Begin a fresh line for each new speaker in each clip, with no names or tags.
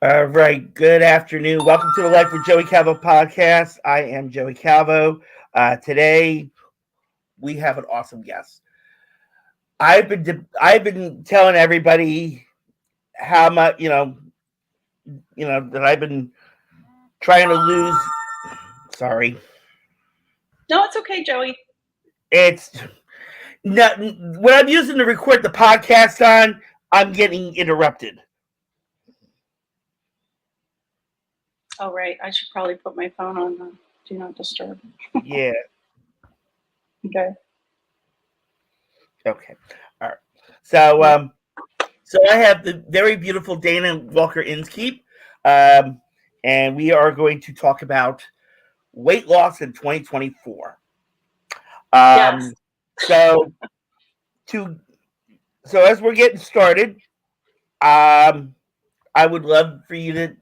All right. Good afternoon. Welcome to the Life with Joey Calvo podcast. I am Joey Calvo. Today we have an awesome guest. I've been telling everybody how much that I've been trying to lose. Sorry,
No, it's okay, Joey.
it's not when I'm using to record the podcast on. I'm getting interrupted.
Oh, right. I should probably put my phone on Do Not Disturb.
Yeah.
Okay.
Okay. All right. So
Yeah.
So I have the very beautiful Dana Walker Inskeep, and we are going to talk about weight loss in 2024.
Yes.
So to so as we're getting started, I would love for you to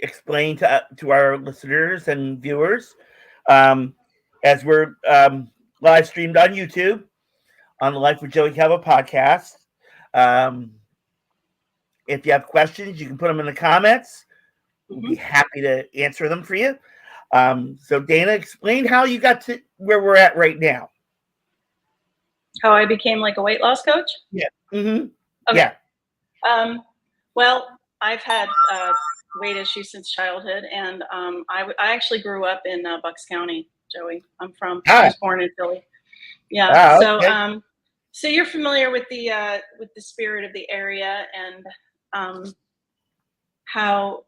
explain to our listeners and viewers, um, as we're live streamed on YouTube on the Life with Joey Calvo podcast. Um, if you have questions, you can put them in the comments. We'll be happy to answer them for you. So Dana, explain how you got to where we're at right now.
How I became like a weight loss coach?
Yeah. Mm-hmm.
Okay.
Yeah.
Well, I've had weight issues since childhood, and I actually grew up in Bucks County, Joey. I was born in Philly. Yeah.
Okay.
So you're familiar with the spirit of the area and how,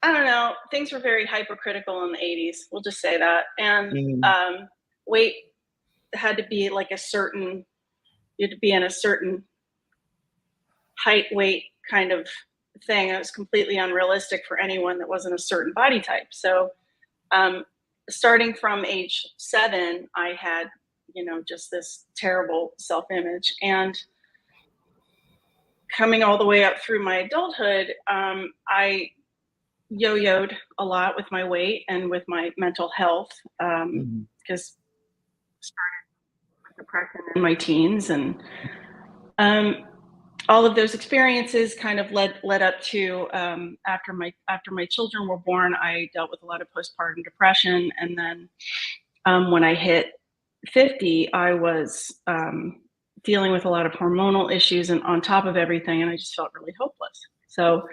I don't know, things were very hypercritical in the 80s. We'll just say that. And weight had to be like you had to be in a certain height, weight kind of thing. It was completely unrealistic for anyone that wasn't a certain body type. So starting from age 7, I had, just this terrible self-image. And coming all the way up through my adulthood, I yo-yoed a lot with my weight and with my mental health, because I started with depression in my teens, and all of those experiences kind of led up to after my children were born, I dealt with a lot of postpartum depression, and then when I hit 50, I was dealing with a lot of hormonal issues, and on top of everything, and I just felt really hopeless. So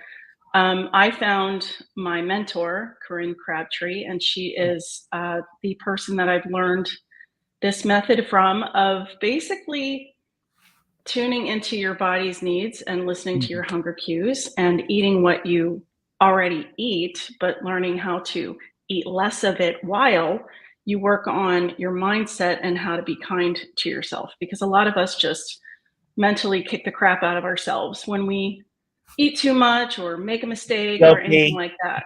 I found my mentor, Corinne Crabtree, and she is the person that I've learned this method from, of basically tuning into your body's needs and listening to your hunger cues and eating what you already eat, but learning how to eat less of it while you work on your mindset and how to be kind to yourself. Because a lot of us just mentally kick the crap out of ourselves when we eat too much or make a mistake or anything like that.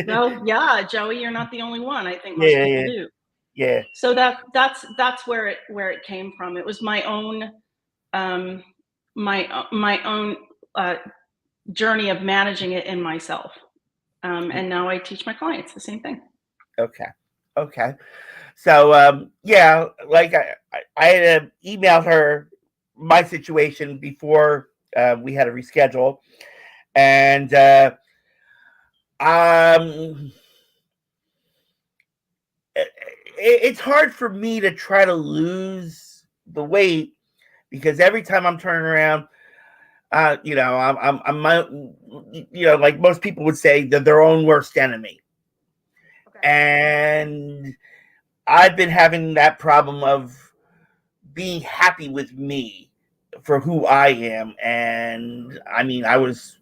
Well, yeah, Joey, you're not the only one. I think most people do.
Yeah.
So that's where it came from. It was my own journey of managing it in myself, and now I teach my clients the same thing.
Okay. So yeah, like I had emailed her my situation before we had to reschedule, and it's hard for me to try to lose the weight because every time I'm turning around, I'm my, like most people would say, they're their own worst enemy. Okay. And I've been having that problem of being happy with me for who I am. And I mean, I was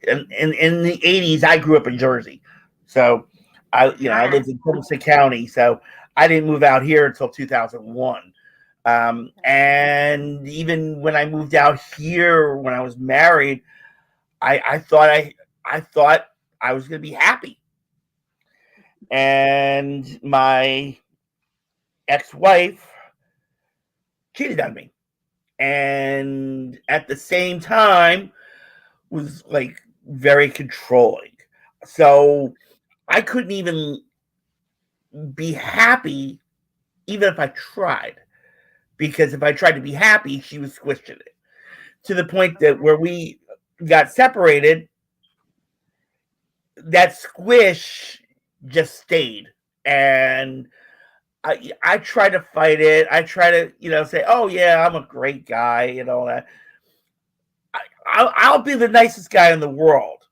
in the 80s, I grew up in Jersey. So I lived in Tennessee County. So I didn't move out here until 2001. And even when I moved out here, when I was married, I thought I was going to be happy. And my ex-wife cheated on me, and at the same time was like very controlling. So I couldn't even be happy, even if I tried. Because if I tried to be happy, she was squishing it to the point that where we got separated, that squish just stayed. And I try to fight it. I try to, say, oh, yeah, I'm a great guy and all that. I'll be the nicest guy in the world.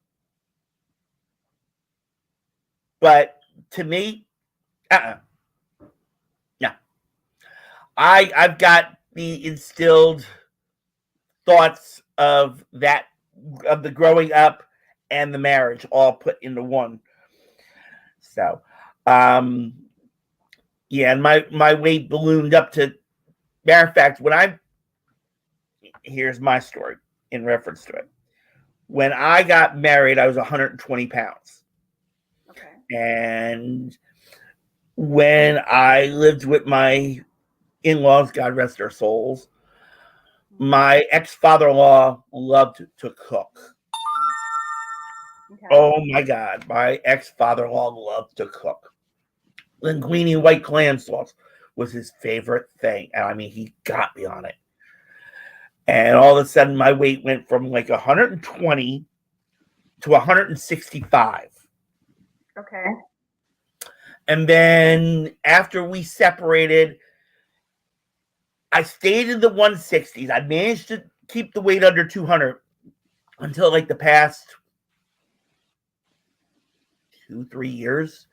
But to me, yeah. I've got the instilled thoughts of the growing up and the marriage all put into one. So, and my weight ballooned up to. Matter of fact, here's my story in reference to it. When I got married, I was 120 pounds.
Okay.
And when I lived with my in-laws, God rest their souls, my ex-father-in-law loved to cook. Okay. Oh my God, my ex-father-in-law loved to cook. Linguine white clam sauce was his favorite thing. And I mean, he got me on it. And all of a sudden, my weight went from like 120 to 165.
Okay.
And then after we separated, I stayed in the 160s. I managed to keep the weight under 200 until like the past 2-3 years.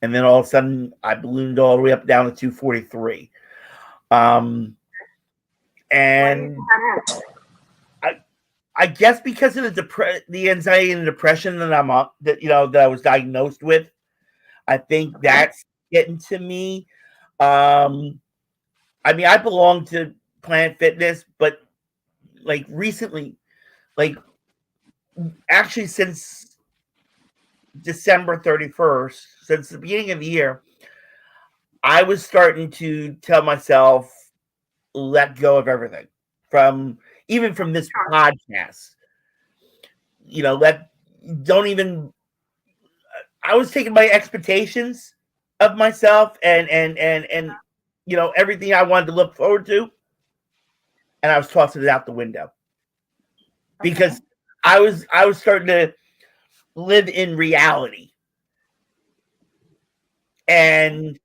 And then all of a sudden, I ballooned all the way up down to 243. And I guess because of the anxiety and depression that that I was diagnosed with, I think that's getting to me. I mean, I belong to Planet Fitness, but like recently, like actually since December 31st, since the beginning of the year, I was starting to tell myself, let go of everything even from this podcast. I was taking my expectations of myself and everything I wanted to look forward to, and I was tossing it out the window because I was starting to live in reality, and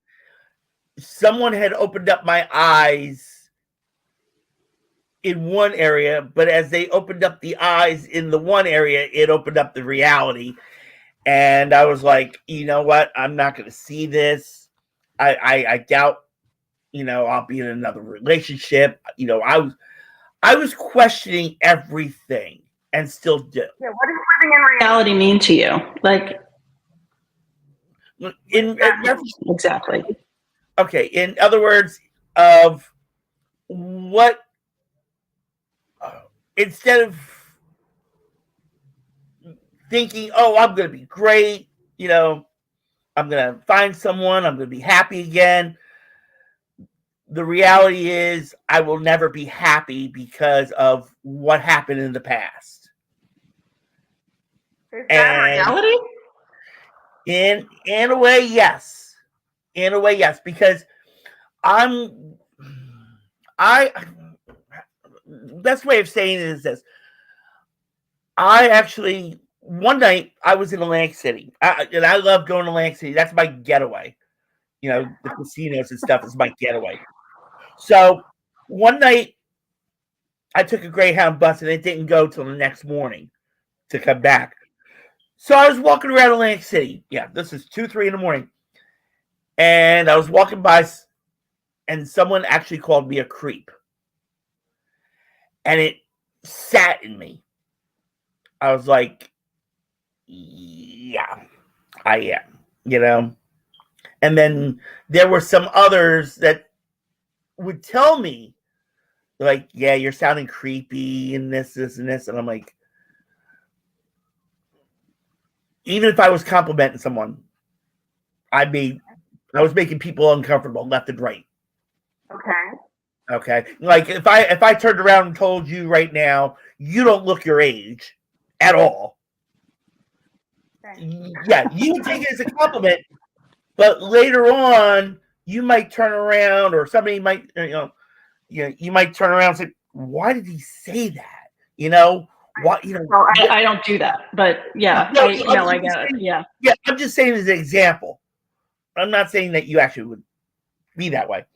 someone had opened up my eyes in one area, but as they opened up the eyes in the one area, it opened up the reality. And I was like, you know what? I'm not going to see this. I doubt, I'll be in another relationship. I was questioning everything and still do.
Yeah. What does living in reality mean to you? Like, exactly.
Okay. In other words, of what, instead of thinking, oh, I'm going to be great, I'm going to find someone, I'm going to be happy again. The reality is I will never be happy because of what happened in the past.
Is that reality?
In a way, yes. In a way, yes. Because best way of saying it is this. I actually, one night, I was in Atlantic City. And I love going to Atlantic City. That's my getaway. The casinos and stuff is my getaway. So one night, I took a Greyhound bus and it didn't go till the next morning to come back. So I was walking around Atlantic City. Yeah, this is 2-3 in the morning. And I was walking by and someone actually called me a creep. And it sat in me. I was like, yeah, I am, And then there were some others that would tell me, like, yeah, you're sounding creepy and this, and this. And I'm like, even if I was complimenting someone, I was making people uncomfortable left and right. Okay. Like if I turned around and told you right now, you don't look your age at all. Yeah, you would take it as a compliment, but later on, you might turn around, or somebody might, you might turn around and say, "Why did he say that?" What, you know?
Well, I don't do that, but yeah,
No,
I get it. Yeah.
Yeah, I'm just saying as an example. I'm not saying that you actually would be that way.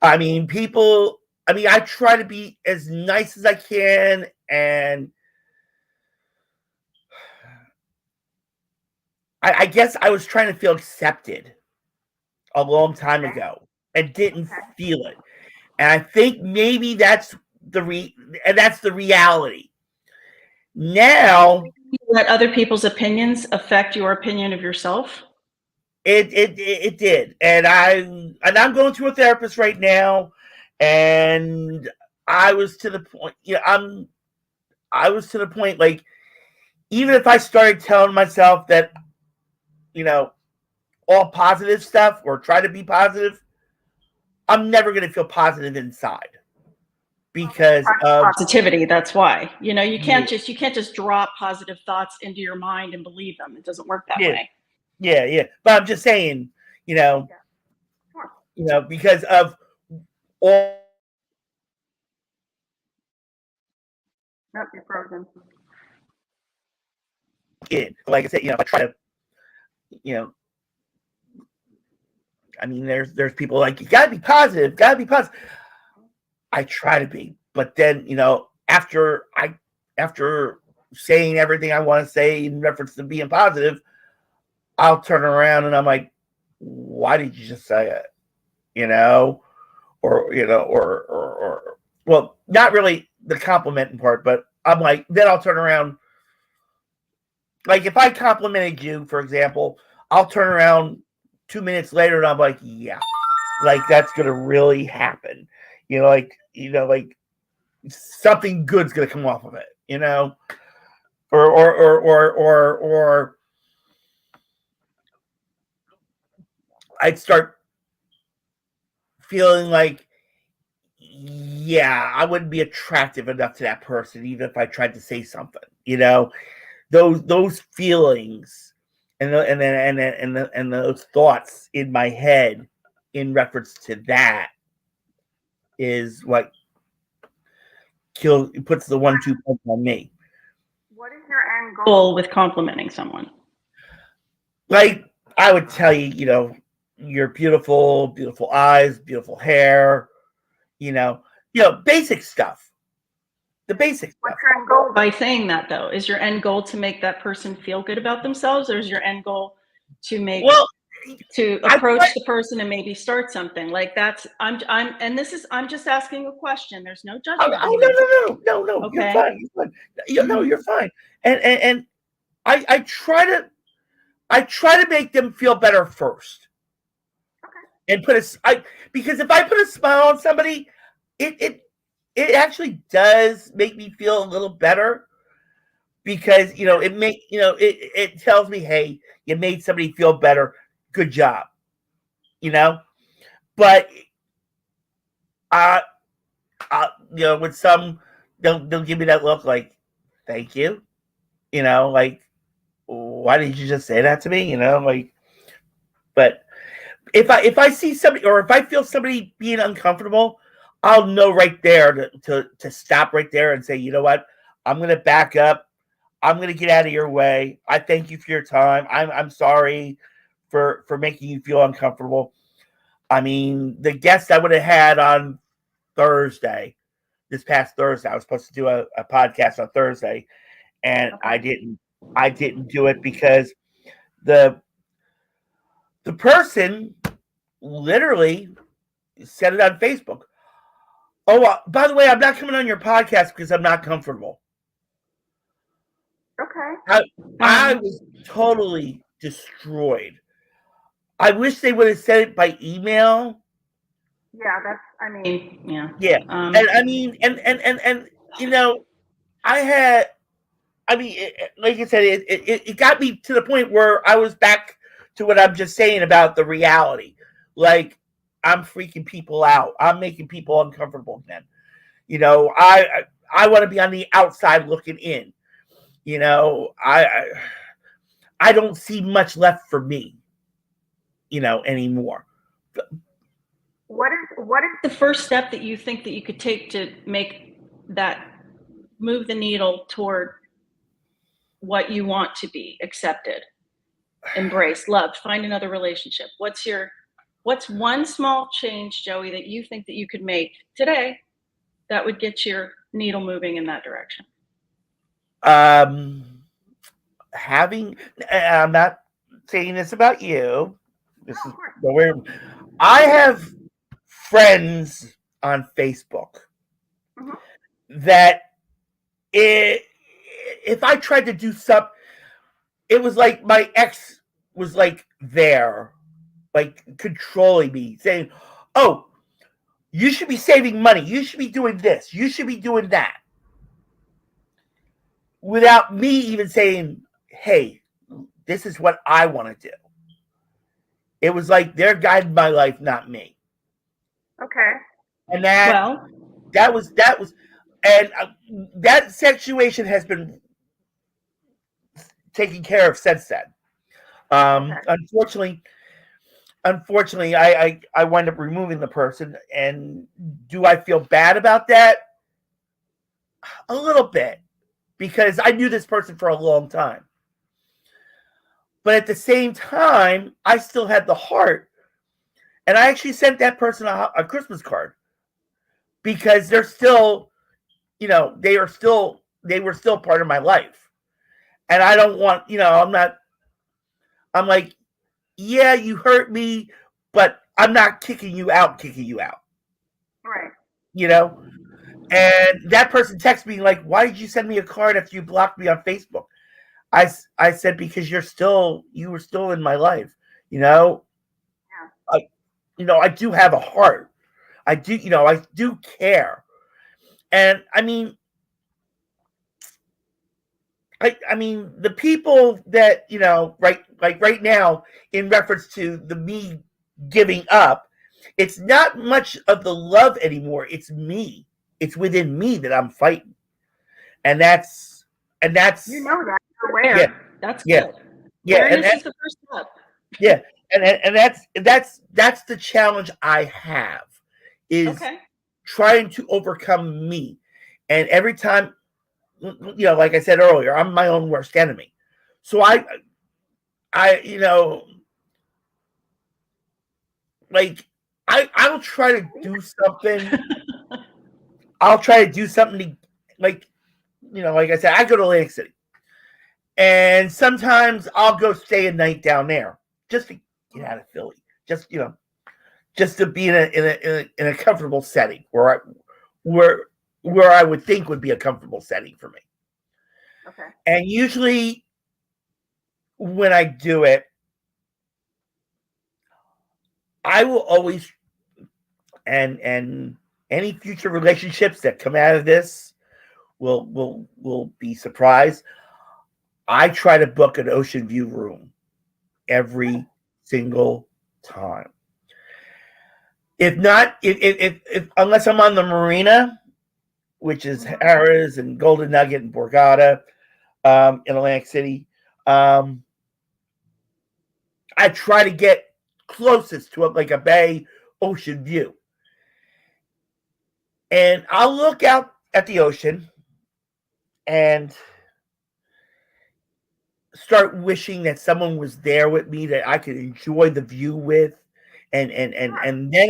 I mean, people. I mean, I try to be as nice as I can, and I guess I was trying to feel accepted a long time ago and didn't feel it. And I think maybe that's the reality. Now,
You let other people's opinions affect your opinion of yourself.
it did, and I'm going to a therapist right now, and I was to the point. I was to the point, like, even if I started telling myself that, you know, all positive stuff or try to be positive, I'm never going to feel positive inside because of
positivity. That's why, you can't just drop positive thoughts into your mind and believe them. It doesn't work that way.
Yeah. But I'm just saying, because of all.
Nope, you're frozen.
Like I said, I try to, I mean, there's people like, you gotta be positive, I try to be, but then, after saying everything I want to say in reference to being positive, I'll turn around and I'm like, why did you just say it? Or well, not really the complimenting part, but I'm like, then I'll turn around. Like, if I complimented you, for example, I'll turn around 2 minutes later and I'm like, yeah, like, that's gonna really happen. Like something good's gonna come off of it, or I'd start feeling like, yeah, I wouldn't be attractive enough to that person, even if I tried to say something, those feelings and those thoughts in my head in reference to that is what puts the 1-2 punch on me.
What is your end goal with complimenting someone?
Like, I would tell you, you're beautiful, beautiful eyes, beautiful hair, basic stuff. The basic stuff.
What's your end goal by saying that, though? Is your end goal to make that person feel good about themselves, or is your end goal to approach the person and maybe start something? Like, I'm just asking a question. There's no judgment.
No.
Okay.
You're fine. No, you're fine. And I try to make them feel better first. Okay. And because if I put a smile on somebody, it actually does make me feel a little better, because it tells me, hey, you made somebody feel better, good job. But with some, they'll give me that look like, thank you, like, why did you just say that to me, like. But if I see somebody, or if I feel somebody being uncomfortable, I'll know right there to stop right there and say, you know what, I'm going to back up. I'm going to get out of your way. I thank you for your time. I'm sorry for making you feel uncomfortable. I mean, the guest I would have had on this past Thursday, I was supposed to do a podcast on Thursday, and I didn't do it because the person literally said it on Facebook. Oh, by the way, I'm not coming on your podcast because I'm not comfortable.
Okay.
I was totally destroyed. I wish they would have said it by email.
Yeah, yeah.
Yeah. And I mean, like I said, it got me to the point where I was back to what I'm just saying about the reality. Like, I'm freaking people out. I'm making people uncomfortable again. I want to be on the outside looking in. I don't see much left for me, anymore.
What is the first step that you think that you could take to make that move the needle toward what you want to be accepted, embraced, loved, find another relationship? What's one small change, Joey, that you think that you could make today that would get your needle moving in that direction?
I'm not saying this about you. This is where I have friends on Facebook that if I tried to do something, it was like my ex was like there, like controlling me, saying, "Oh, you should be saving money. You should be doing this. You should be doing that." Without me even saying, "Hey, this is what I want to do." It was like they're guiding my life, not me.
Okay.
And that was, and that situation has been taken care of since then. Unfortunately, I wind up removing the person. And do I feel bad about that? A little bit, because I knew this person for a long time. But at the same time, I still had the heart. And I actually sent that person a Christmas card, because they're still, they were still part of my life. And I don't want, I'm like, yeah, you hurt me, but I'm not kicking you out.
Right.
And that person texted me like, why did you send me a card after you blocked me on Facebook? I said, because you were still in my life. Yeah. I do have a heart. I do care. And I mean, the people that, right now, in reference to the me giving up, it's not much of the love anymore. It's me. It's within me that I'm fighting. And that's
that. You're aware. Yeah. That's good.
Yeah.
Awareness is the first step.
Yeah. And that's the challenge I have, is trying to overcome me. And every time, like I said earlier, I'm my own worst enemy. So I'll try to do something. I'll try to do something like I said, I go to Atlantic City, and sometimes I'll go stay a night down there just to get out of Philly, just to be in a comfortable setting where I would think would be a comfortable setting for me.
Okay.
And usually when I do it, I will always, and any future relationships that come out of this will be surprised. I try to book an ocean view room every single time. If not, if unless I'm on the marina, which is Harrah's and Golden Nugget and Borgata, in Atlantic City, I try to get closest to like a bay ocean view. And I'll look out at the ocean and start wishing that someone was there with me that I could enjoy the view with. And then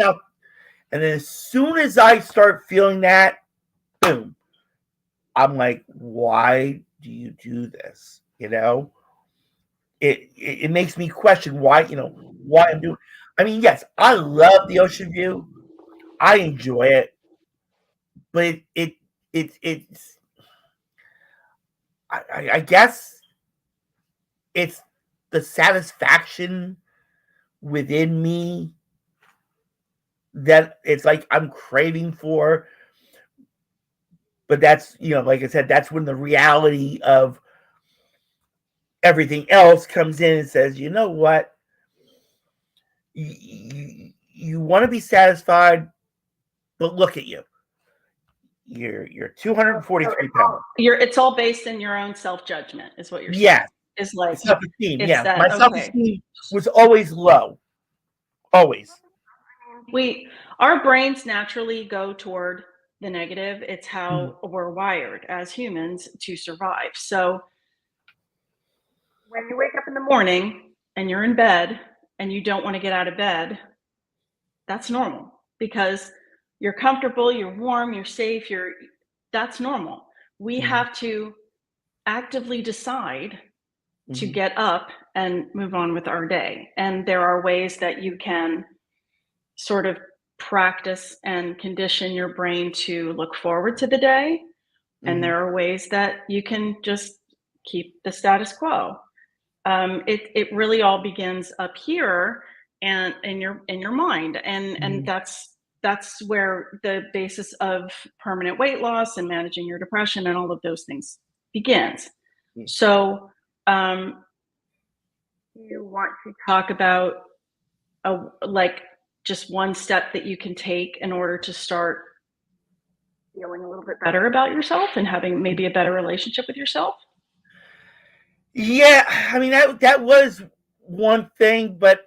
as soon as I start feeling that, boom, I'm like, why do you do this? It makes me question why I'm doing. I mean, yes, I love the ocean view. I enjoy it, but it's I guess it's the satisfaction within me that it's like I'm craving for. But that's, like I said, that's when the reality of everything else comes in and says, you know what? You want to be satisfied, but look at you. You're 243 pounds.
It's all based in your own self-judgment, is what you're saying.
Yes.
It's like
self-esteem. Yeah. My self-esteem was always low. Always.
Our brains naturally go toward the negative. It's how we're wired as humans to survive. So when you wake up in the morning and you're in bed and you don't want to get out of bed, that's normal because you're comfortable, you're warm, you're safe, that's normal. We have to actively decide to get up and move on with our day. And there are ways that you can sort of practice and condition your brain to look forward to the day. And there are ways that you can just keep the status quo. It really all begins up here and in your mind. And that's where the basis of permanent weight loss and managing your depression and all of those things begins. So you want to talk about like just one step that you can take in order to start feeling a little bit better about yourself and having maybe a better relationship with yourself?
Yeah, I mean that was one thing, but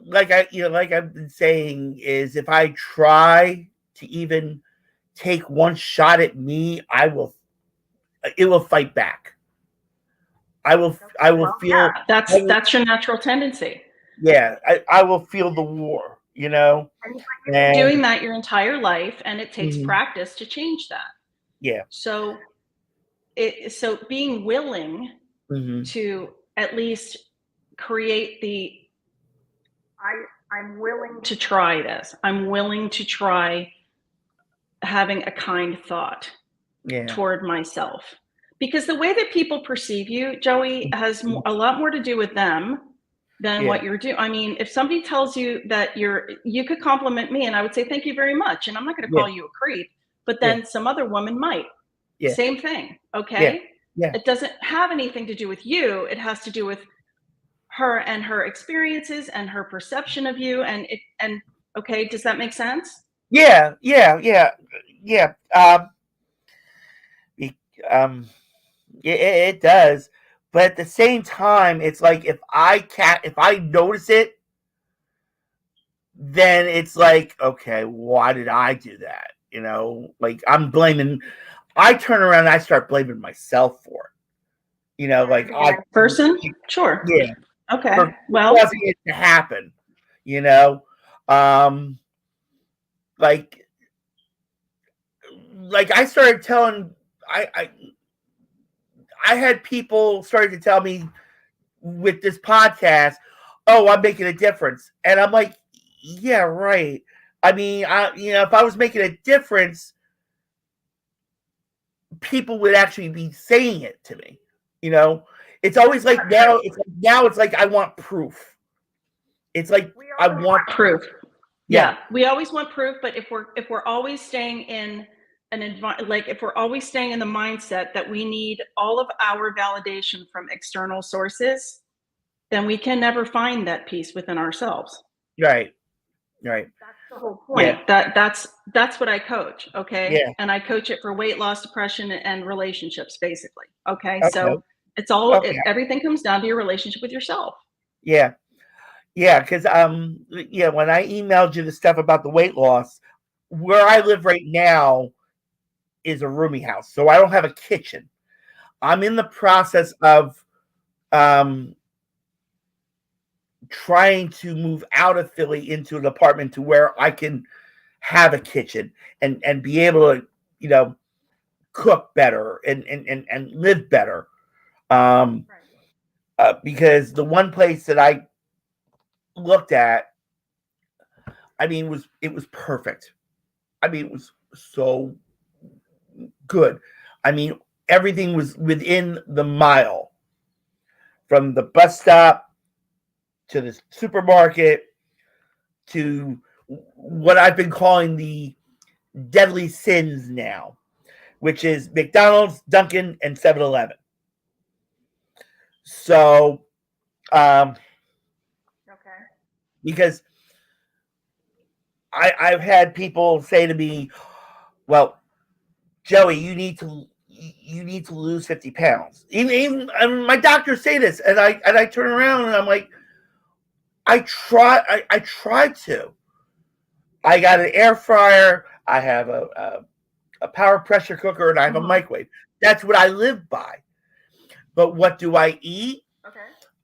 like I've been saying, is if I try to even take one shot at me, it will fight back. I will feel
that's your natural tendency.
Yeah, I will feel the war, And
doing that your entire life, and it takes practice to change that.
Yeah.
So being willing to at least create I'm willing to try this. I'm willing to try having a kind thought toward myself. Because the way that people perceive you, Joey, has a lot more to do with them than what you're doing. I mean, if somebody tells you that you could compliment me and I would say, thank you very much. And I'm not going to call you a creep, but then some other woman might. Same thing. Okay. It doesn't have anything to do with you. It has to do with her and her experiences and her perception of you. And okay. Does that make sense?
Yeah. It does. But at the same time, it's like if I notice it, then it's like, okay, why did I do that? Like I turn around and I start blaming myself for it. Like
person? Sure.
Yeah.
Okay.
For
well,
causing it to happen. Like I started telling I had people started to tell me with this podcast, oh, I'm making a difference. And I'm like, yeah, right. I mean, if I was making a difference, people would actually be saying it to me. It's always like now it's like I want proof. It's like I want
proof. Yeah. We always want proof, but if we're always staying in if we're always staying in the mindset that we need all of our validation from external sources, then we can never find that peace within ourselves.
Right.
That's the whole point. That's what I coach. Okay.
Yeah.
And I coach it for weight loss, depression, and relationships, basically. Okay. So it's all everything comes down to your relationship with yourself.
Yeah. Yeah. Because when I emailed you the stuff about the weight loss, where I live right now is a rooming house, so I don't have a kitchen. I'm in the process of trying to move out of Philly into an apartment to where I can have a kitchen and be able to, cook better and live better. Because the one place that I looked at, I mean, it was perfect. I mean, it was so good. I mean, everything was within the mile, from the bus stop to the supermarket to what I've been calling the deadly sins now, which is McDonald's, Dunkin', and 7-Eleven. So, because I've had people say to me, well, Joey, you need to lose 50 pounds. Even my doctors say this, and I turn around and I'm like, I tried to. I got an air fryer. I have a power pressure cooker, and I have a microwave. That's what I live by. But what do I eat?
Okay.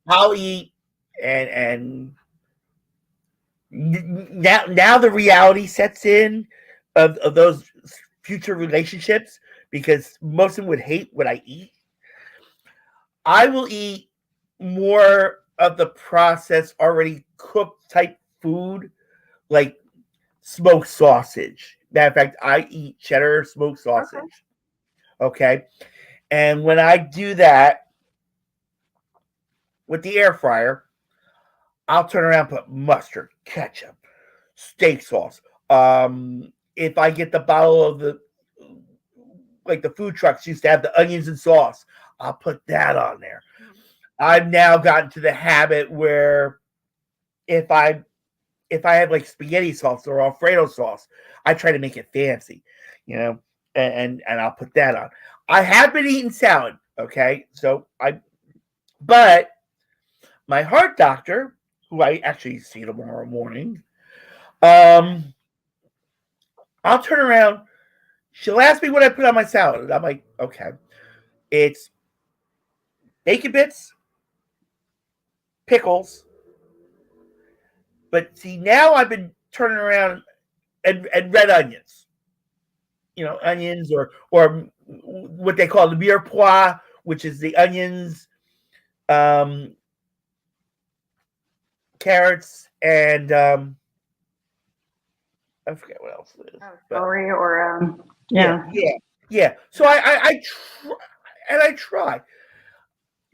I'll eat, and now the reality sets in of those future relationships, because most of them would hate what I eat. I will eat more of the processed, already cooked type food, like smoked sausage. Matter of fact, I eat cheddar smoked sausage. Okay. And when I do that with the air fryer, I'll turn around and put mustard, ketchup, steak sauce. If I get the bottle of the food trucks used to have the onions and sauce, I'll put that on there. I've now gotten to the habit where if I have like spaghetti sauce or Alfredo sauce, I try to make it fancy, and I'll put that on. I have been eating salad, okay? But my heart doctor, who I actually see tomorrow morning, I'll turn around. She'll ask me what I put on my salad. And I'm like, okay, it's bacon bits, pickles. But see, now I've been turning around and red onions. Onions or what they call the mirepoix, which is the onions, carrots, and I forget what else it is.
Celery or
yeah. So I try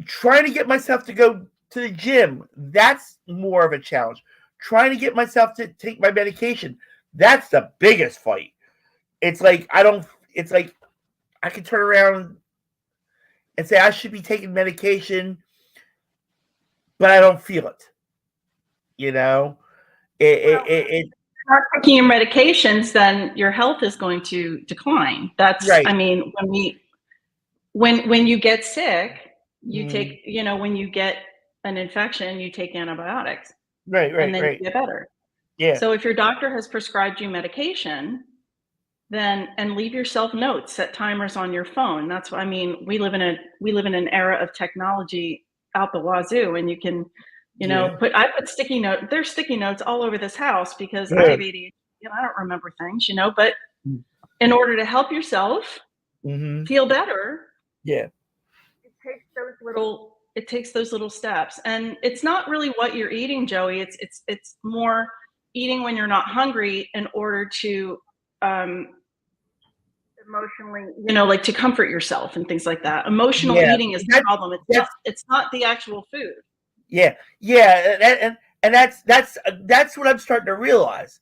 trying to get myself to go to the gym. That's more of a challenge. Trying to get myself to take my medication. That's the biggest fight. It's like It's like I can turn around and say I should be taking medication, but I don't feel it.
If you're not taking your medications, then your health is going to decline. That's right. I mean, when you get sick, you take, when you get an infection, you take antibiotics.
Right.
And then you get better.
Yeah.
So if your doctor has prescribed you medication, and leave yourself notes, set timers on your phone. That's what I mean. We live in an era of technology out the wazoo, and you can, I put sticky notes. There's sticky notes all over this house because I have ADHD. I don't remember things, but in order to help yourself feel better, it takes those little steps. And it's not really what you're eating, Joey. It's more eating when you're not hungry in order to emotionally, like to comfort yourself and things like that. Emotional eating is the problem. It's not the actual food.
Yeah, and that's what I'm starting to realize.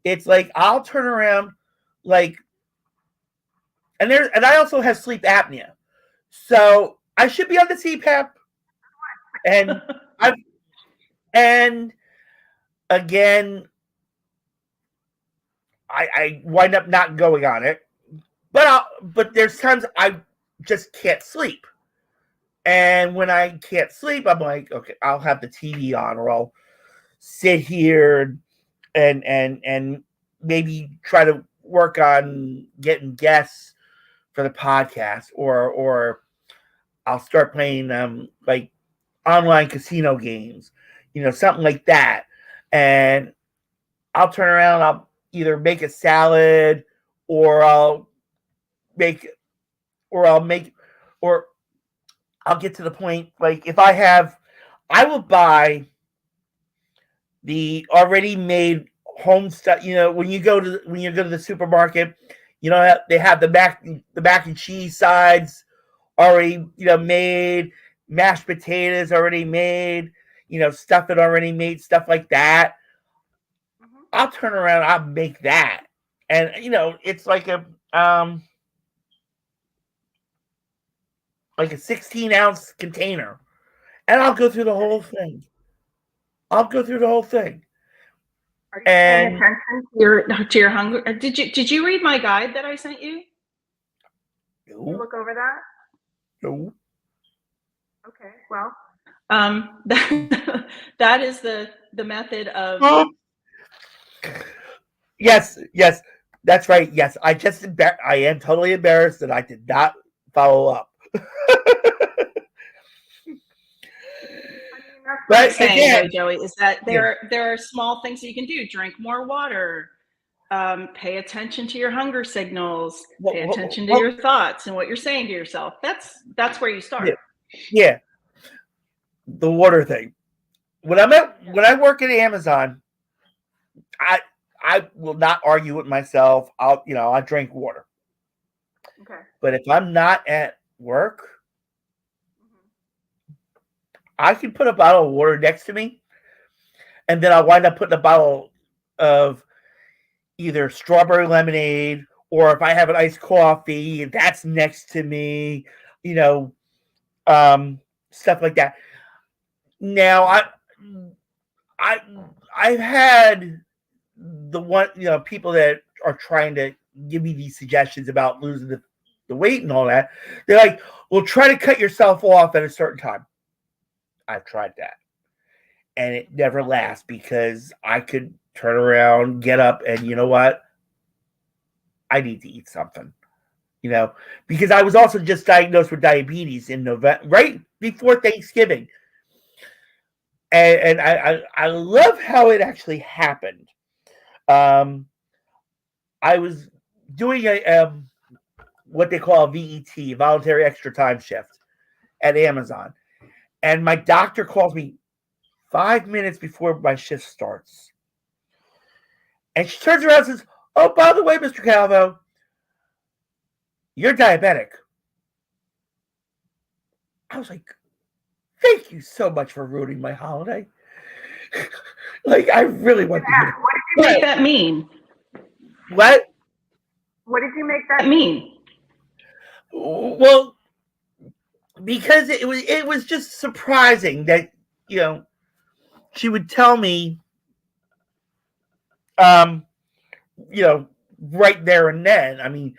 It's like I'll turn around, and I also have sleep apnea, so I should be on the CPAP, and again, I wind up not going on it, but there's times I just can't sleep. And when I can't sleep, I'm like, okay, I'll have the TV on, or I'll sit here and maybe try to work on getting guests for the podcast, or I'll start playing like online casino games, something like that. And I'll turn around, I'll either make a salad, or I'll get to the point, like if I will buy the already made home stuff. When you go to the supermarket, they have the mac and cheese sides already, made, mashed potatoes already made, stuff it already made, stuff like that. I'll turn around, I'll make that, and it's like a 16-ounce container, and I'll go through the whole thing. Are you
paying attention to your hunger? Did you read my guide that I sent you?
No.
Did you look over that?
No.
Okay. Well, that is the method of.
Yes. That's right. Yes, I am totally embarrassed that I did not follow up.
That's what I'm
But
saying, though,
again,
Joey, is that
yeah,
there are small things that you can do. Drink more water. Pay attention to your hunger signals. Pay attention to your thoughts and what you're saying to yourself. That's where you start.
yeah, the water thing. When I work at Amazon, I will not argue with myself. I drink water.
Okay.
But if I'm not at work, I can put a bottle of water next to me, and then I'll wind up putting a bottle of either strawberry lemonade, or if I have an iced coffee, that's next to me, you know, stuff like that. Now, I, I've had people that are trying to give me these suggestions about losing the weight and all that. They're like, well, try to cut yourself off at a certain time. I've tried that, and it never lasts because I could turn around, get up, and you know what? I need to eat something. Because I was also just diagnosed with diabetes in November, right before Thanksgiving, and I love how it actually happened. I was doing a what they call a VET, voluntary extra time shift, at Amazon, and my doctor calls me 5 minutes before my shift starts, and she turns around and says, "Oh, by the way, Mr. Calvo, you're diabetic." I was like, "Thank you so much for ruining my holiday." Like, I really want to hear.
What did you make that mean?
What?
What did you make that mean?
Well, because it was just surprising that she would tell me, um, right there and then. I mean,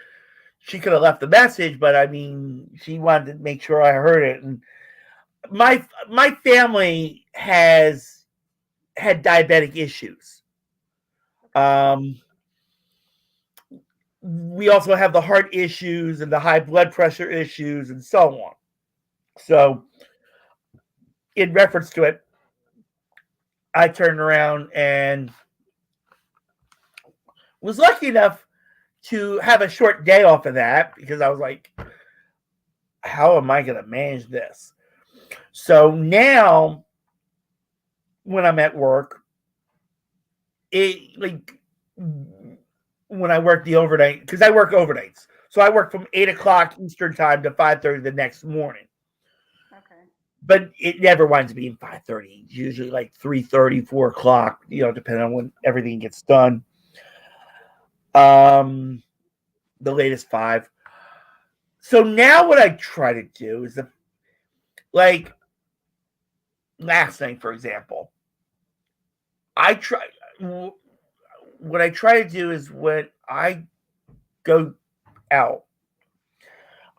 she could have left a message, but I mean, she wanted to make sure I heard it. And my family has had diabetic issues. We also have the heart issues and the high blood pressure issues and so on. So, in reference to it, I turned around and was lucky enough to have a short day off of that because I was like, how am I going to manage this? So now when I'm at work, when I work the overnight, because I work overnights. So I work from 8 o'clock Eastern time to 5:30 the next morning.
Okay.
But it never winds up being 5:30. It's usually like 3:30, 4 o'clock, depending on when everything gets done. The latest 5. So now what I try to do is, like last night, for example, what I try to do is when I go out,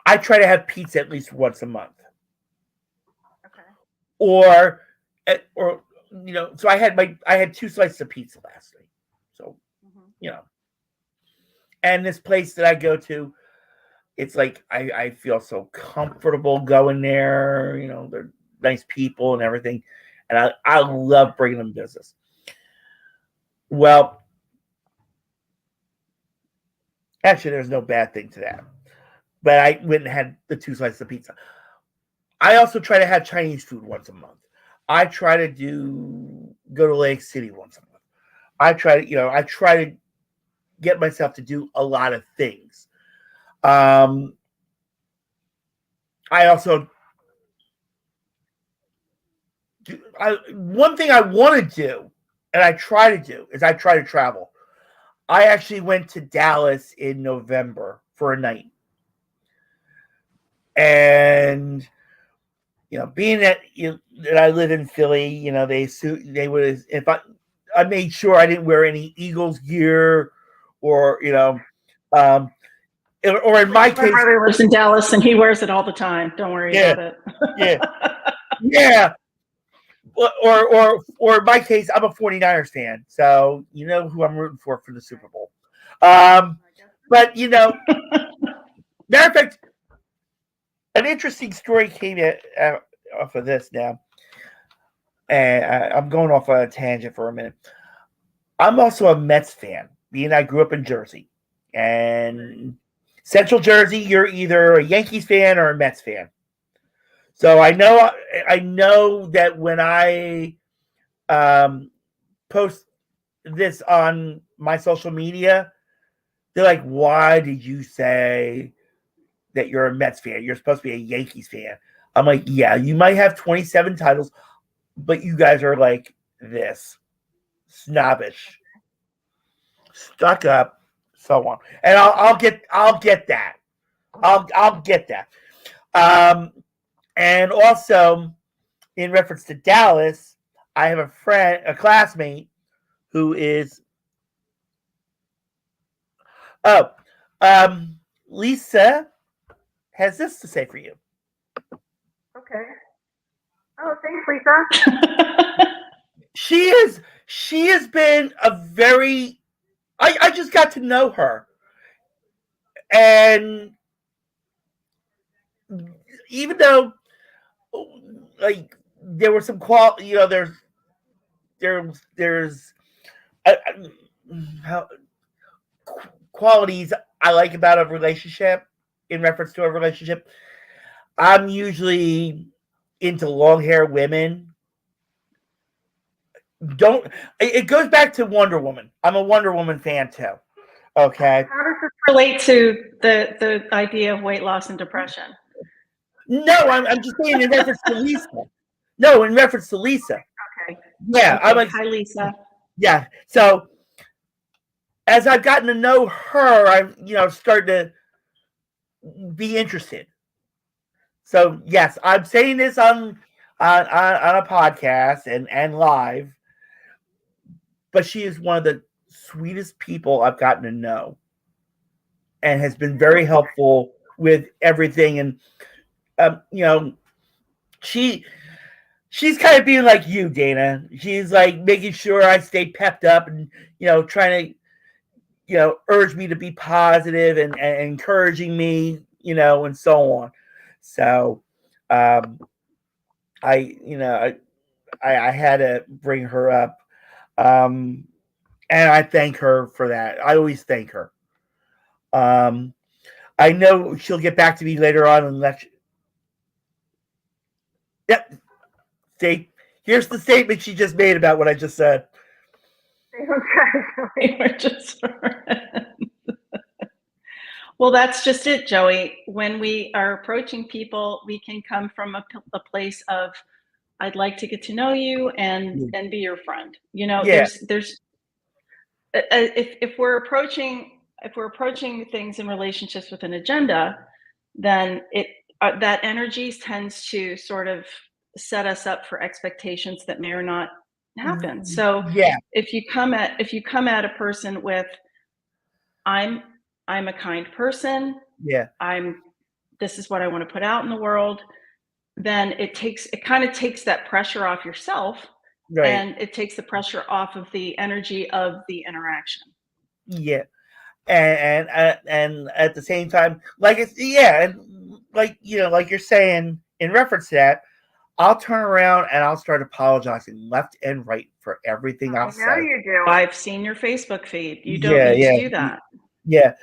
I try to have pizza at least once a month.
Okay.
Or so I had 2 slices of pizza last night. So, and this place that I go to, it's like I feel so comfortable going there. They're nice people and everything, and I love bringing them business. Well, actually, there's no bad thing to that. But I went and had the 2 slices of pizza. I also try to have Chinese food once a month. I try to go to Lake City once a month. I try to get myself to do a lot of things. I also one thing I want to do, and I try to do, is I try to travel. I actually went to Dallas in November for a night. And being that I live in Philly, they would, if I made sure I didn't wear any Eagles gear, or or in my case,
my brother lives in Dallas and he wears it all the time. Don't worry about it.
Yeah. Or in my case, I'm a 49ers fan, so you know who I'm rooting for the Super Bowl. But matter of fact, an interesting story came out off of this now, and I'm going off on a tangent for a minute. I'm also a Mets fan, being I grew up in Jersey, and Central Jersey, you're either a Yankees fan or a Mets fan. So I know that when I post this on my social media, they're like, "Why did you say that you're a Mets fan? You're supposed to be a Yankees fan." I'm like, "Yeah, you might have 27 titles, but you guys are like this, snobbish, stuck up, so on." And I'll get that. I'll get that. And also, in reference to Dallas, I have a classmate who is Lisa has this to say for you.
Okay. Oh, thanks, Lisa.
She has been a very I just got to know her, and even though like there were some there's how, qualities I like about a relationship. In reference to a relationship, I'm usually into long hair women. It goes back to Wonder Woman. I'm a Wonder Woman fan too. Okay.
How does this relate to the idea of weight loss and depression?
No, I'm just saying in reference to Lisa. No, in reference to Lisa.
Okay.
Yeah.
Okay. I'm like, hi, Lisa.
Yeah. So as I've gotten to know her, I'm starting to be interested. So yes, I'm saying this on a podcast and live, but she is one of the sweetest people I've gotten to know, and has been very helpful with everything. And she's kind of being like you, Dana. She's like making sure I stay pepped up and trying to urge me to be positive and encouraging me, and so on. So I had to bring her up, and I thank her for that. I always thank her. I know she'll get back to me later on and let you. Yep. See, here's the statement she just made about what I just said.
Well, that's just it, Joey. When we are approaching people, we can come from a place of, I'd like to get to know you and be your friend. There's if we're approaching things in relationships with an agenda, then that energy tends to sort of set us up for expectations that may or not happen. So if you come at a person with, I'm a kind person.
Yeah.
This is what I want to put out in the world. Then it kind of takes that pressure off yourself, right, and it takes the pressure off of the energy of the interaction.
Yeah. And at the same time, like and like like you're saying in reference to that, I'll turn around and I'll start apologizing left and right for everything I'll say.
I know you do.
I've seen your Facebook feed. You don't need to do that.
Yeah.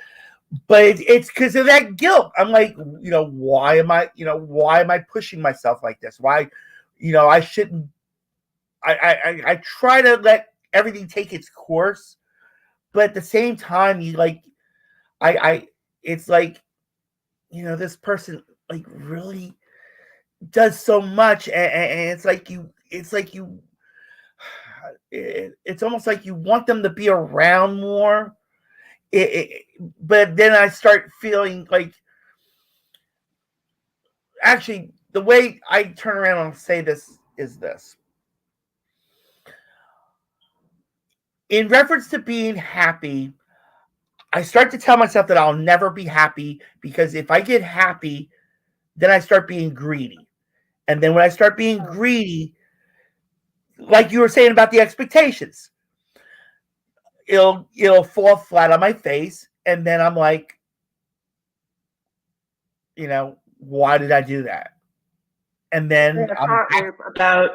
But it's because of that guilt. I'm like, why am I pushing myself like this? Why, I shouldn't. I try to let everything take its course, but at the same time, it's like, this person like really does so much, and it's almost like you want them to be around more. But then I start feeling like, actually, the way I turn around and say this is this. In reference to being happy, I start to tell myself that I'll never be happy, because if I get happy, then I start being greedy. And then when I start being greedy, like you were saying about the expectations, it'll fall flat on my face, and then I'm like, why did I do that? And then
about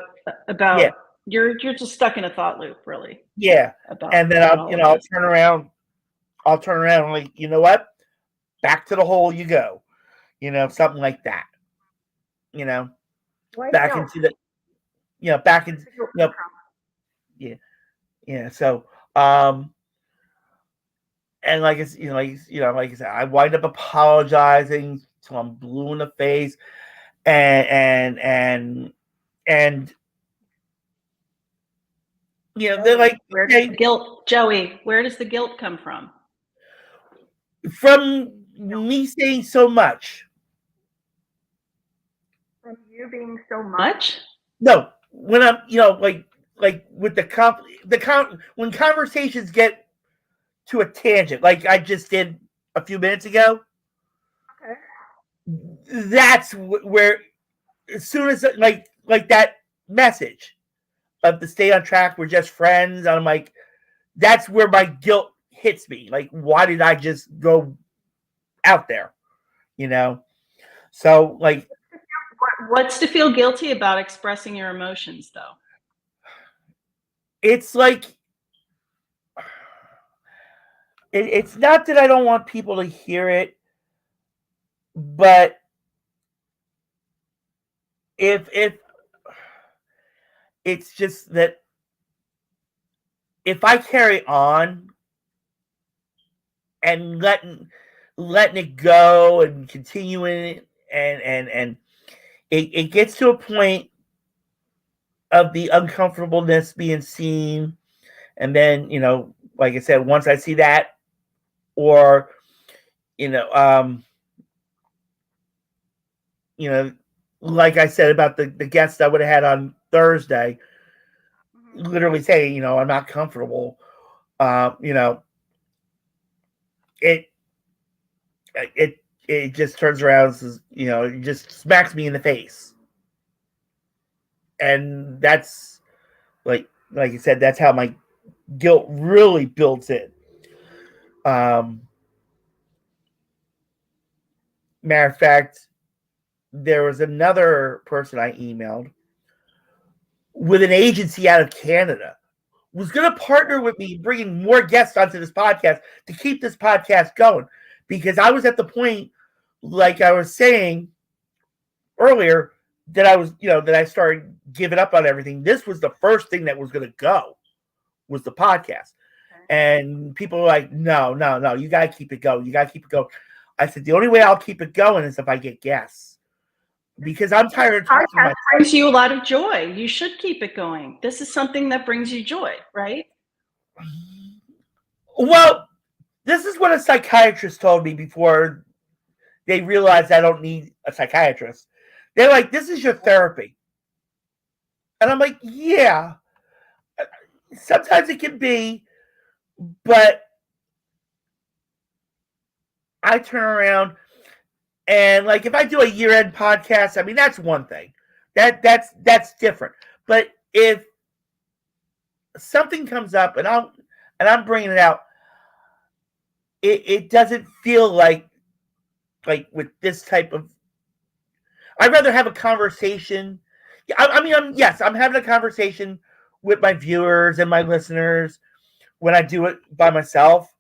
you're just stuck in a thought loop, really.
Yeah. And then I'll turn around. I'll turn around and like, you know what? Back to the hole you go. Something like that. Back into the yeah. So and like it's like I said, I wind up apologizing till I'm blue in the face, and they're like,
where does the guilt, Joey? Where does the guilt come from?
From me saying so much.
From you being so much?
No, when I'm like with when conversations get to a tangent, like I just did a few minutes ago.
Okay.
That's where, as soon as like that message of the stay on track, we're just friends, I'm like, that's where my guilt hits me. Like, why did I just go out there? So like,
what's to feel guilty about expressing your emotions, though?
It's like, it's not that I don't want people to hear it, but if it's just that if I carry on and letting it go and continuing it, and it gets to a point of the uncomfortableness being seen, and then like I said, once I see that, or like I said about the guest I would have had on Thursday, literally saying, I'm not comfortable. It just turns around and says, it just smacks me in the face. And that's like I said, that's how my guilt really builds in. Matter of fact, there was another person I emailed with an agency out of Canada, was going to partner with me, bringing more guests onto this podcast to keep this podcast going, because I was at the point, like I was saying earlier, that I was, that I started giving up on everything. This was the first thing that was going to go, was the podcast. Okay. And people were like, no, you got to keep it going. You got to keep it going. I said, the only way I'll keep it going is if I get guests, because I'm tired of talking.
Podcast brings you a lot of joy. You should keep it going. This is something that brings you joy, right?
Well, this is what a psychiatrist told me before they realized I don't need a psychiatrist. They're like, this is your therapy. And I'm like, yeah, sometimes it can be, but I turn around and, like, if I do a year-end podcast, I mean, that's one thing. That's different. But if something comes up and I'm bringing it out, it doesn't feel like with this type of. I'd rather have a conversation. I'm having a conversation with my viewers and my listeners when I do it by myself,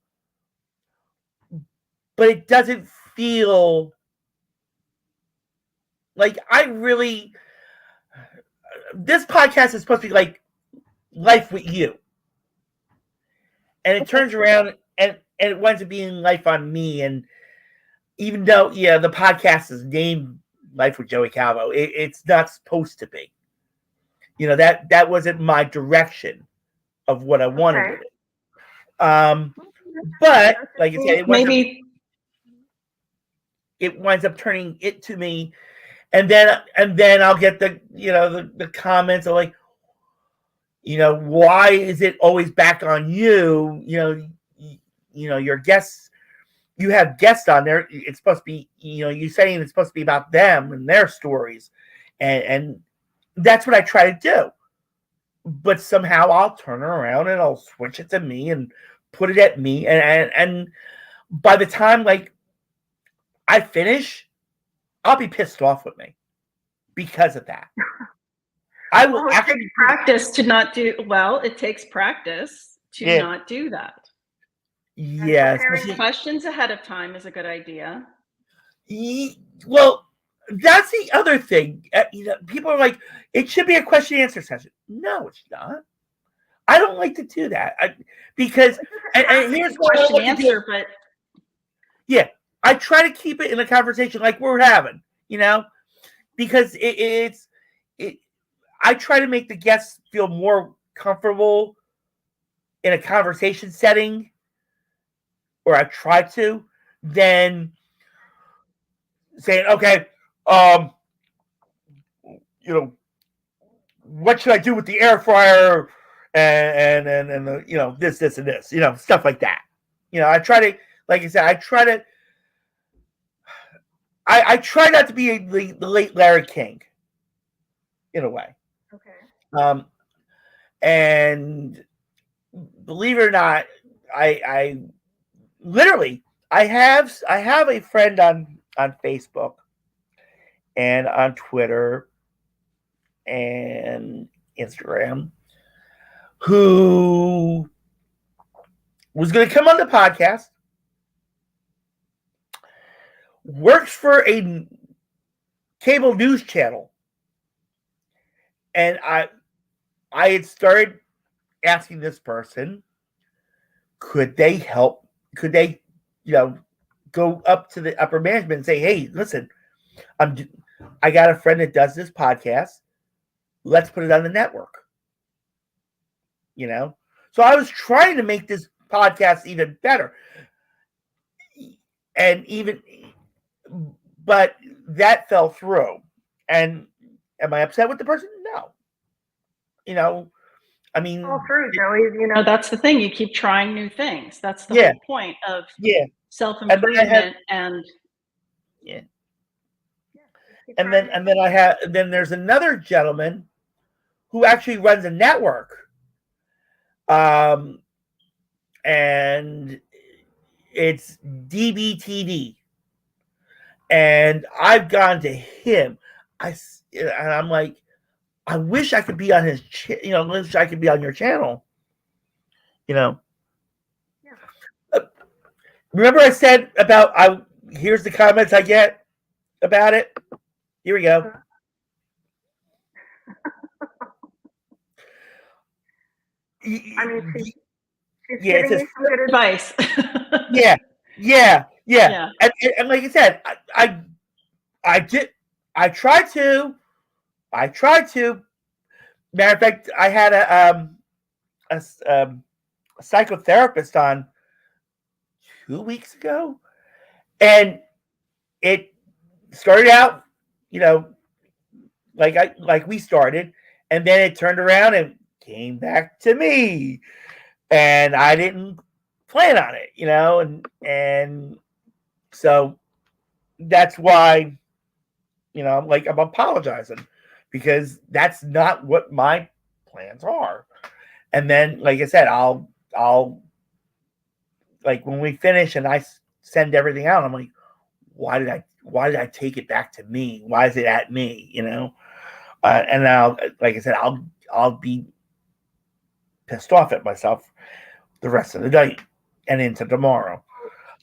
but it doesn't feel like this podcast is supposed to be like life with you. And it turns around and it winds up being life on me. And even though, the podcast is named Life with Joey Calvo, it's not supposed to be. That wasn't my direction of what I wanted with it. But like I said, it winds up turning it to me, and then I'll get the the comments of like, why is it always back on you? Your guests, you have guests on there. It's supposed to be, you're saying it's supposed to be about them and their stories, and that's what I try to do. But somehow I'll turn around and I'll switch it to me and put it at me, and by the time like I finish, I'll be pissed off with me because of that. I will
it takes practice to not do well. It takes practice to not do that.
Yes.
Preparing questions ahead of time is a good idea.
Well, that's the other thing. People are like, it should be a question and answer session. No, it's not. I don't like to do that because and here's what
question answer, but
yeah, I try to keep it in a conversation like we're having, because I try to make the guests feel more comfortable in a conversation setting, or I try to, than saying, okay, what should I do with the air fryer and the, this and this, stuff like that. I try to, like I said, I try not to be the late Larry King, in a way.
Okay.
And believe it or not, I literally I have a friend on Facebook and on Twitter and Instagram who was going to come on the podcast, works for a cable news channel, and I had started asking this person, could they help? Could they, go up to the upper management and say, hey, listen, I got a friend that does this podcast. Let's put it on the network. So I was trying to make this podcast even better. But that fell through. And am I upset with the person? No. I mean,
all through, Joey.
That's the thing. You keep trying new things. That's the whole point of self-improvement and
And then there's another gentleman who actually runs a network. And it's DBTD. And I've gone to him. And I'm like, I wish I could be on his, wish I could be on your channel. Remember I said about here's the comments I get about it. Here we go.
I mean, she's giving you some good
advice.
Yeah. And like I said, I tried to. Matter of fact, I had a psychotherapist on 2 weeks ago, and it started out, like we started, and then it turned around and came back to me, and I didn't plan on it, and so that's why, I'm apologizing, because that's not what my plans are. And then, like I said, I'll like when we finish and I send everything out, I'm like, why did I take it back to me? Why is it at me? And now, like I said, I'll be pissed off at myself the rest of the night and into tomorrow.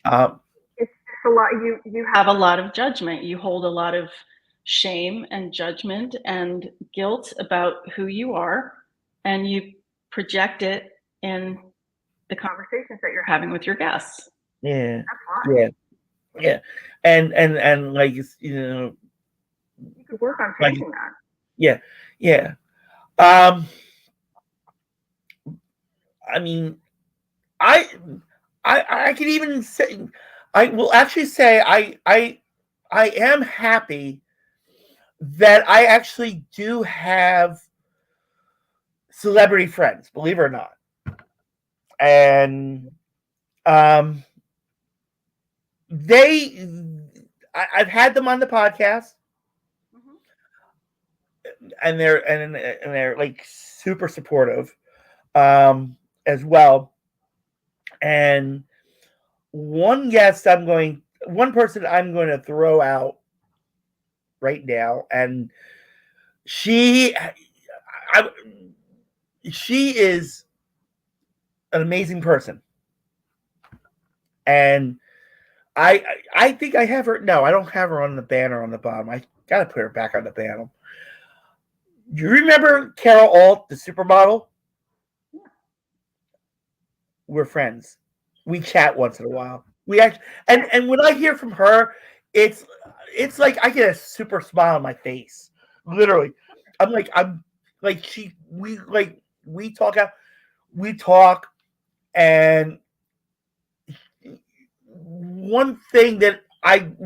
It's just a lot. You
have a lot of judgment. You hold a lot of shame and judgment and guilt about who you are, and you project it in the conversations that you're having with your guests.
Yeah.
That's why.
Yeah. And like, you
could work on changing that.
Yeah. I mean, I could even say, I will actually say I am happy that I actually do have celebrity friends, believe it or not. And I've had them on the podcast, and they're like super supportive, as well. And one person I'm going to throw out right now, and she is an amazing person. And I think I have her. No, I don't have her on the banner on the bottom. I got to put her back on the banner. Do you remember Carol Alt, the supermodel?
Yeah.
We're friends. We chat once in a while. We actually, and when I hear from her, it's like I get a super smile on my face. Literally, I'm like we talk, and one thing that I've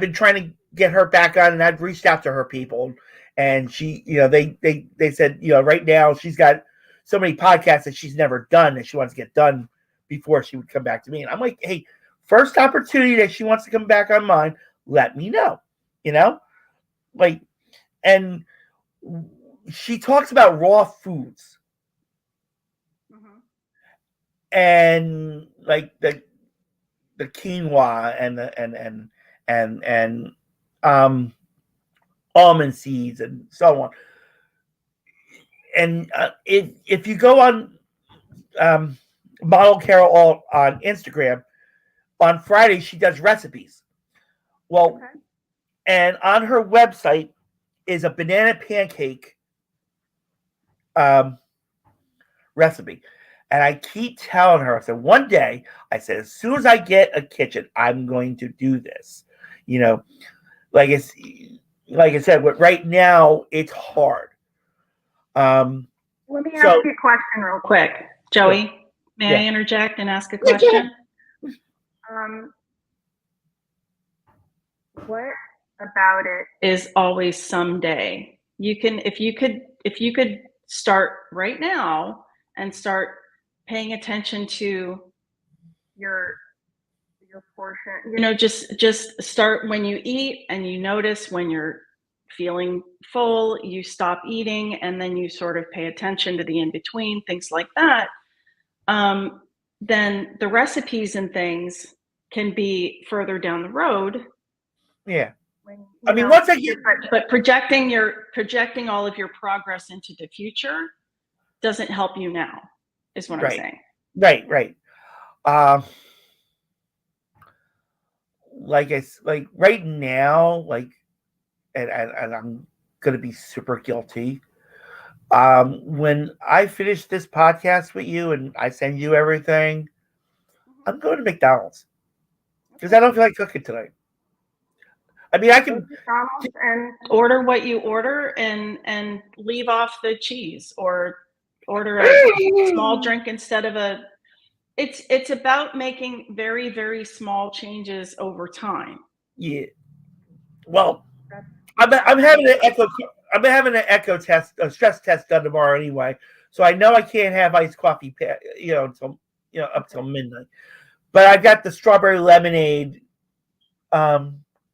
been trying to get her back on, and I've reached out to her people, and she, they said, right now she's got so many podcasts that she's never done that she wants to get done before she would come back to me. And I'm like, hey, first opportunity that she wants to come back on mine, let me know, and she talks about raw foods, and like the quinoa and almond seeds and so on. And if you go on Model Carol Alt on Instagram, on Friday she does recipes. Well, okay. And on her website is a banana pancake recipe. And I keep telling her, I said, one day, I said, as soon as I get a kitchen, I'm going to do this. Like I said, but right now it's hard.
Let me ask you a question real quick.
Joey, yeah. May I interject and ask a question?
What about it
is always someday? You can, if you could start right now and start paying attention to
your portion,
just start when you eat, and you notice when you're feeling full, you stop eating, and then you sort of pay attention to the in-between, things like that. Then the recipes and things can be further down the road.
Yeah. I mean, once I get,
but projecting all of your progress into the future doesn't help you now, is what I'm saying.
Right. Like right now, and I'm gonna be super guilty. When I finish this podcast with you and I send you everything, I'm going to McDonald's because I don't feel like cooking tonight. I mean, I can
and order what you order and leave off the cheese, or order a small drink instead of a. It's about making very, very small changes over time.
Yeah. Well, I'm having an echo. I'm having an echo test, a stress test done tomorrow anyway, so I know I can't have iced coffee, until up till midnight. But I got the strawberry lemonade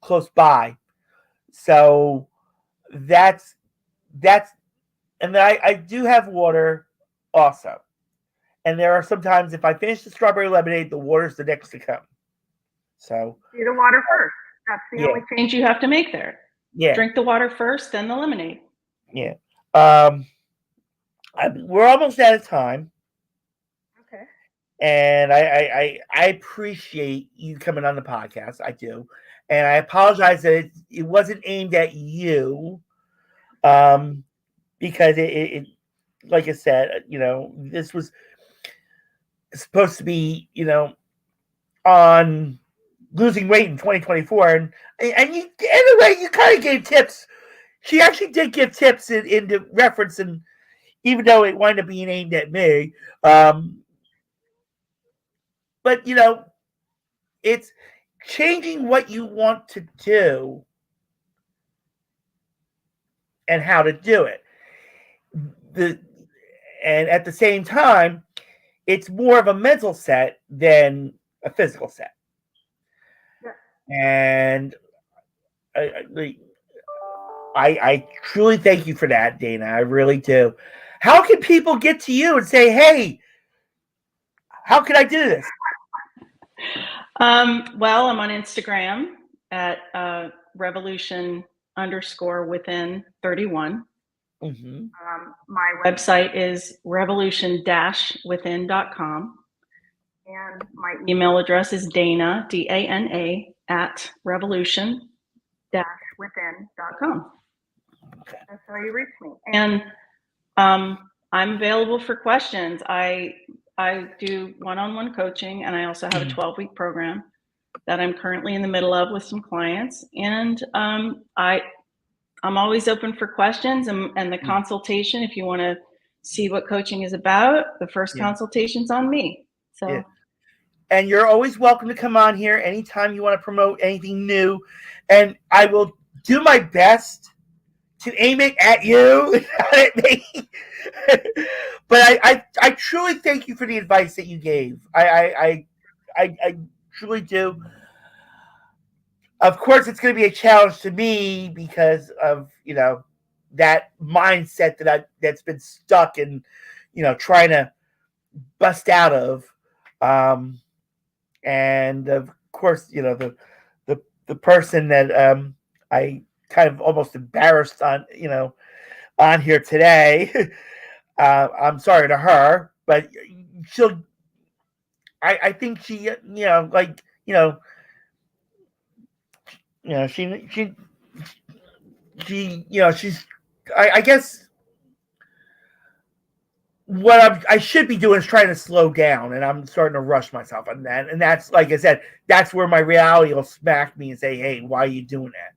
close by, so that's, and then I do have water also. And there are sometimes if I finish the strawberry lemonade, the water's the next to come. So
do the water first. That's the only
change you have to make there.
Yeah.
Drink the water first, then the lemonade.
Yeah. We're almost out of time.
Okay.
And I appreciate you coming on the podcast. I do. And I apologize that it wasn't aimed at you. Because it like I said, this was supposed to be, on losing weight in 2024, and you, anyway, you kind of gave tips. She actually did give tips in the reference, and even though it wound up being aimed at me, but it's changing what you want to do and how to do it. And at the same time, it's more of a mental set than a physical set.
Yeah.
And I truly thank you for that, Dana. I really do. How can people get to you and say, hey, How can I do this?
Well, I'm on Instagram at revolution_within31.
Mm-hmm.
My website is revolution-within.com. And my email address is Dana, DANA, at revolution-within.com.
Okay.
That's how you reach me.
And I'm available for questions. I do one-on-one coaching, and I also have a 12-week program that I'm currently in the middle of with some clients. And I'm always open for questions and the consultation. If you want to see what coaching is about, the first consultation's on me. So.
Yeah. And you're always welcome to come on here anytime you want to promote anything new. And I will do my best to aim it at you, not at me. But I truly thank you for the advice that you gave. I truly do. Of course, it's going to be a challenge to me because of, that mindset that's been stuck and, trying to bust out of. And of course, the person that I kind of almost embarrassed on here today. I'm sorry to her, but she'll. I think she, she's. I guess what I should be doing is trying to slow down, and I'm starting to rush myself on that. And that's, like I said, that's where my reality will smack me and say, "Hey, why are you doing that?"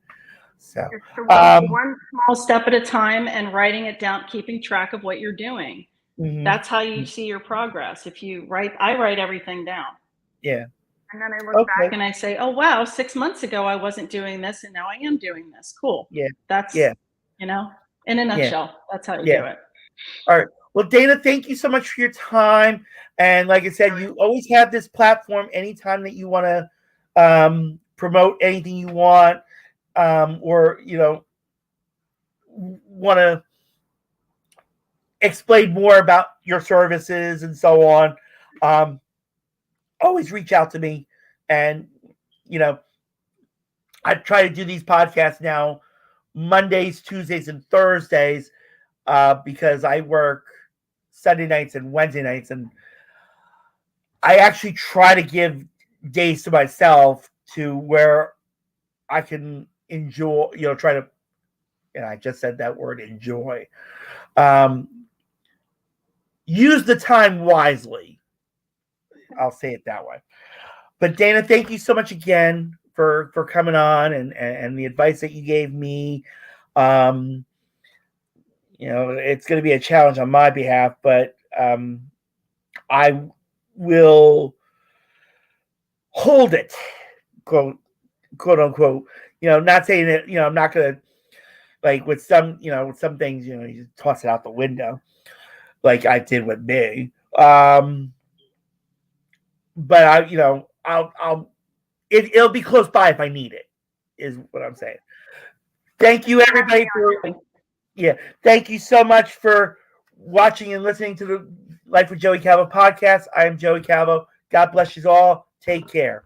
So,
one small step at a time and writing it down, keeping track of what you're doing.
Mm-hmm.
That's how you see your progress. If you I write everything down.
Yeah.
And then I look back and I say, oh, wow, 6 months ago, I wasn't doing this. And now I am doing this. Cool.
Yeah.
That's, in a nutshell, that's how you do it.
All right. Well, Dana, thank you so much for your time. And like I said, you always have this platform anytime that you want to promote anything you want, or, want to explain more about your services and so on. Always reach out to me. And, I try to do these podcasts now Mondays, Tuesdays, and Thursdays because I work Sunday nights and Wednesday nights. And I actually try to give days to myself to where I can enjoy, try to, and I just said that word, enjoy. Use the time wisely. I'll say it that way. But Dana, thank you so much again for coming on and the advice that you gave me. It's going to be a challenge on my behalf, but I will hold it, quote unquote. Not saying that, I'm not going to, like with some things, you just toss it out the window like I did with me. But it'll be close by if I need it, is what I'm saying. Thank you, everybody, thank you so much for watching and listening to the Life with Joey Calvo podcast. I am Joey Calvo. God bless you all. Take care.